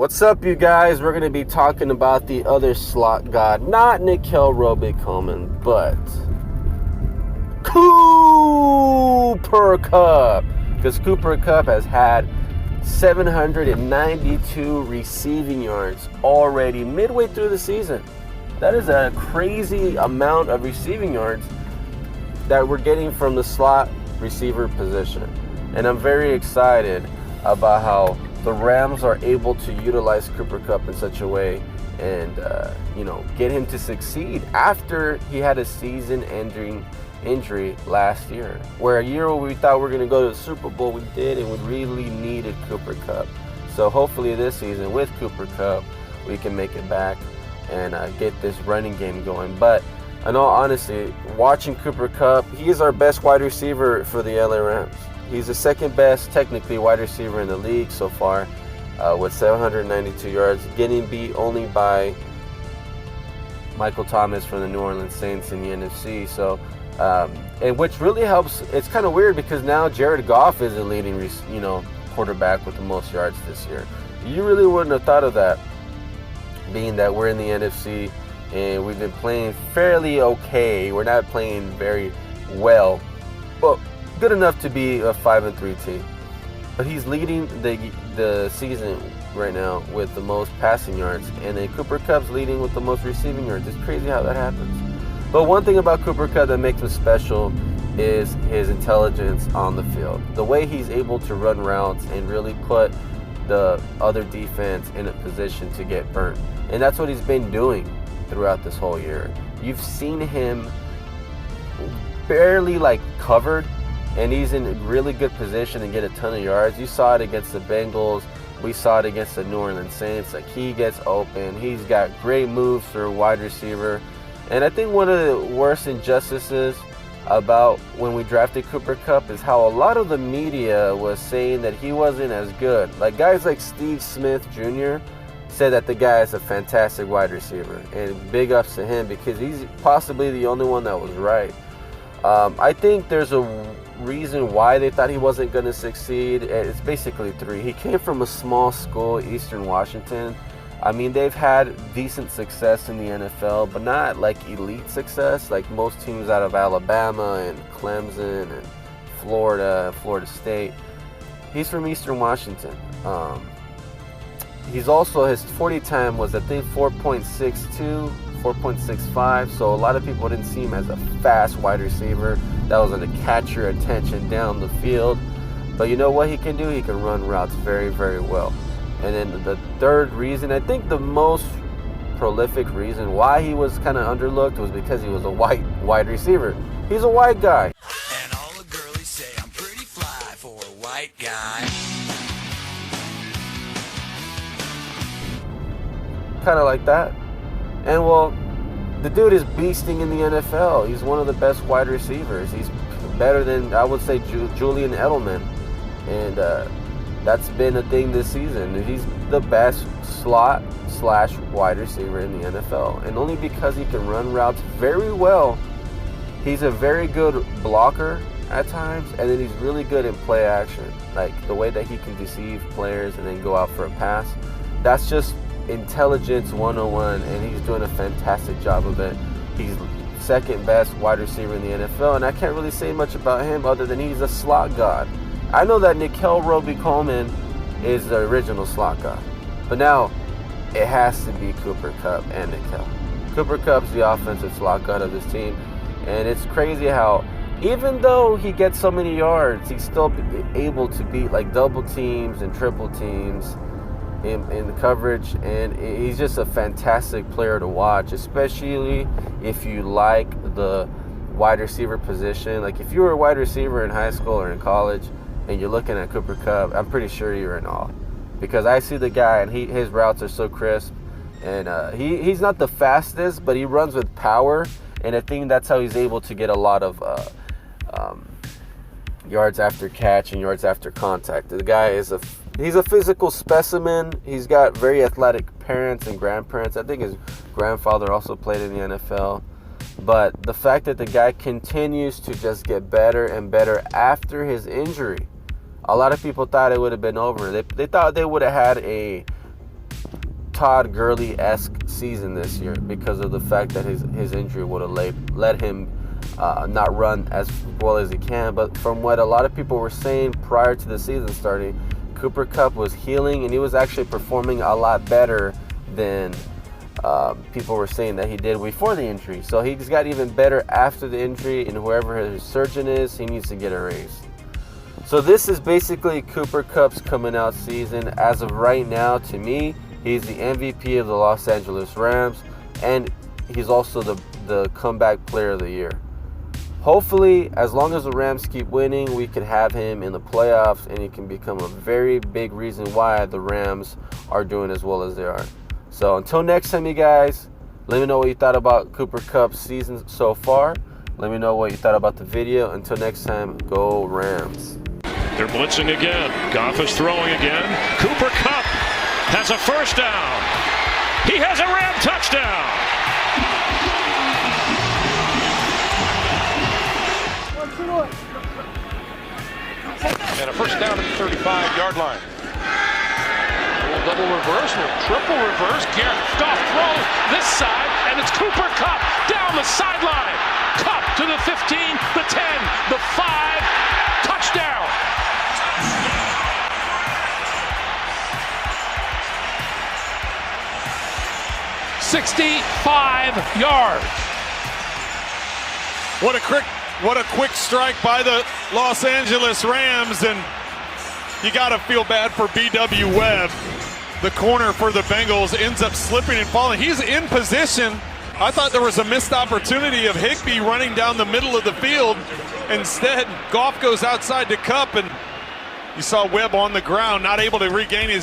What's up, you guys? We're going to be talking about the other slot god, not Nickel Roby-Coleman, but Cooper Kupp. Because Cooper Kupp has had 792 receiving yards already midway through the season. That is a crazy amount of receiving yards that we're getting from the slot receiver position. And I'm very excited about how the Rams are able to utilize Cooper Kupp in such a way and, get him to succeed after he had a season-ending injury last year. Where a year we thought we were going to go to the Super Bowl, we did, and we really needed Cooper Kupp. So hopefully this season with Cooper Kupp, we can make it back and get this running game going. But in all honesty, watching Cooper Kupp, he is our best wide receiver for the LA Rams. He's the second best, technically, wide receiver in the league so far with 792 yards, getting beat only by Michael Thomas from the New Orleans Saints in the NFC. So, and which really helps. It's kind of weird because now Jared Goff is the leading, quarterback with the most yards this year. You really wouldn't have thought of that, being that we're in the NFC and we've been playing fairly okay. We're not playing very well, but good enough to be a 5-3 team. But he's leading the season right now with the most passing yards, and then Cooper Kupp's leading with the most receiving yards. It's crazy how that happens. But one thing about Cooper Kupp that makes him special is his intelligence on the field. The way he's able to run routes and really put the other defense in a position to get burnt. And that's what he's been doing throughout this whole year. You've seen him barely covered, and he's in a really good position to get a ton of yards. You saw it against the Bengals. We saw it against the New Orleans Saints. He gets open. He's got great moves for a wide receiver. And I think one of the worst injustices about when we drafted Cooper Kupp is how a lot of the media was saying that he wasn't as good. Guys like Steve Smith Jr. said that the guy is a fantastic wide receiver. And big ups to him because he's possibly the only one that was right. I think there's a reason why they thought he wasn't going to succeed. It's basically three. He came from a small school, Eastern Washington. I mean, they've had decent success in the NFL, but not elite success like most teams out of Alabama and Clemson and Florida State. He's from Eastern Washington. He's also, his 40 time was, I think, 4.62, 4.65, so a lot of people didn't see him as a fast wide receiver that was going to catch your attention down the field. But you know what he can do? He can run routes very, very well. And then the third reason, I think the most prolific reason why he was kind of underlooked was because he was a white wide receiver. He's a white guy. And all the girlies say I'm pretty fly for a white guy. Kind of like that. And well, the dude is beasting in the NFL. He's one of the best wide receivers. He's better than, I would say, Julian Edelman. And that's been a thing this season. He's the best slot/wide receiver in the NFL. And only because he can run routes very well. He's a very good blocker at times. And then he's really good in play action. The way that he can deceive players and then go out for a pass. That's just intelligence 101, and he's doing a fantastic job of it. He's second best wide receiver in the NFL, and I can't really say much about him other than he's a slot god. I know that Nickel Roby-Coleman is the original slot god, but now it has to be Cooper Kupp and Nickel. Cooper Kupp's the offensive slot god of this team, and it's crazy how even though he gets so many yards, he's still able to beat double teams and triple teams in the coverage, and he's just a fantastic player to watch, especially if you like the wide receiver position. If you were a wide receiver in high school or in college and you're looking at Cooper Kupp, I'm pretty sure you're in awe, because I see the guy and his routes are so crisp, and he's not the fastest, but he runs with power, and I think that's how he's able to get a lot of yards after catch and yards after contact. The guy is he's a physical specimen. He's got very athletic parents and grandparents. I think his grandfather also played in the NFL. But the fact that the guy continues to just get better and better after his injury, a lot of people thought it would have been over. They thought they would have had a Todd Gurley-esque season this year because of the fact that his injury would have let him not run as well as he can. But from what a lot of people were saying prior to the season starting, Cooper Kupp was healing and he was actually performing a lot better than people were saying that he did before the injury. So he's got even better after the injury, and whoever his surgeon is, he needs to get a raise. So this is basically Cooper Kupp's coming out season. As of right now, to me, he's the MVP of the Los Angeles Rams, and he's also the comeback player of the year. Hopefully, as long as the Rams keep winning, we can have him in the playoffs, and he can become a very big reason why the Rams are doing as well as they are. So until next time, you guys, let me know what you thought about Cooper Kupp's season so far. Let me know what you thought about the video. Until next time, go Rams. They're blitzing again. Goff is throwing again. Cooper Kupp has a first down. He has a Ram touchdown. And a first down at the 35-yard line. Double reverse, triple reverse. Goff throws this side, and it's Cooper Kupp down the sideline. Kupp to the 15, the 10, the 5, touchdown. "65 yards. What a quick strike by the Los Angeles Rams, and you got to feel bad for B.W. Webb. The corner for the Bengals ends up slipping and falling. He's in position. I thought there was a missed opportunity of Higbee running down the middle of the field. Instead, Goff goes outside to Kupp, and you saw Webb on the ground, not able to regain his